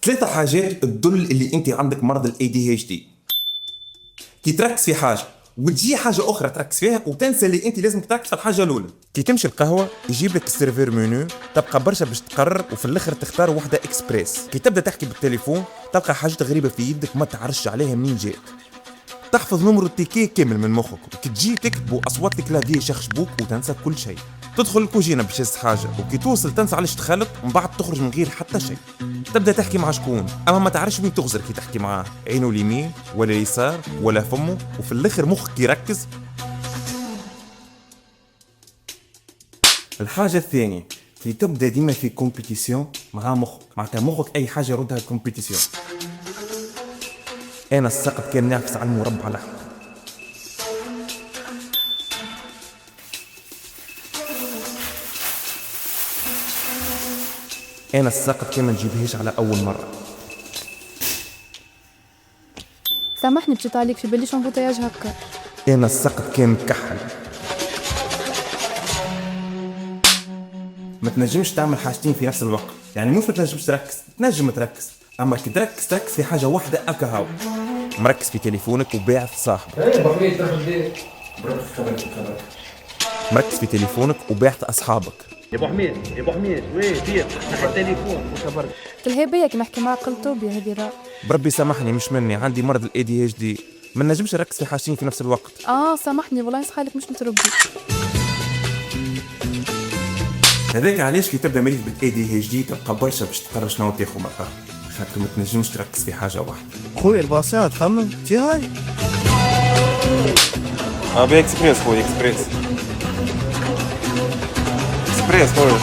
ثلاثة حاجات تدل اللي انت عندك مرض الاي دي اتش دي. كي تركز في حاجة وتجي حاجة أخرى تركز فيها وتنسى اللي أنت لازم تركز في الحاجة الأولى. كي تمشي القهوة يجيب لك السيرفير منيو، تبقى برشا باش تقرر وفي الآخر تختار واحدة إكسبريس. كي تبدأ تحكي بالتليفون تلقى حاجات غريبة في يدك ما تعرفش عليها منين جات. تحفظ نمر التيكي كامل من مخك، وكي تجي تكتبوا أصوات الكلافيي يشخشبوك وتنسى كل شيء. تدخل الكوجينة باش تهز حاجة وكي توصل تنسى علاش دخلت ومن بعد تخرج من غير حتى شيء. تبدا تحكي مع شكون اما ما تعرفش وين تغزر كي تحكي معاه، عينه اليمين ولا اليسار ولا فمه، وفي الاخر مخك يركز. الحاجة الثانية كي تبدا ديما في كومبيتيسيون مع مخك، معناتها مخك اي حاجة يردها كومبيتيسيون. انا السقط كان ناقص على المربع الاحمر. انا السقط كان ما نجيبهاش على اول مرة. سامحني مشيت عليك في بالي شامبوتياج هكا. انا السقط كان مكحل. ما تنجمش تعمل حاجتين في نفس الوقت، يعني مش ما تنجمش تركز، تنجم تركز اما كي تركز في حاجه واحده اكا هاو. مركز في تليفونك وباعث صاحبك. مركز في تليفونك وباعث اصحابك. يا ابو حميد يا ابو حميد وين فيك نحي التليفون وكبرت. تلهي كي نحكي معك قلت توبي هذه راه. بربي سامحني مش مني، عندي مرض الاي دي اتش دي، ما نجمش نركز في حاجتين في نفس الوقت. سامحني والله يسخالك مش متربي. هذاك علاش كي تبدا مريض بالاي دي اتش دي تبقى برشا باش تقرر شنو تاخذ مرة، خاطر ما تنجمش تركز في حاجه واحده. خويا الباصية تخمم تي هاي بي اكسبريس خويا اكسبريس خويا.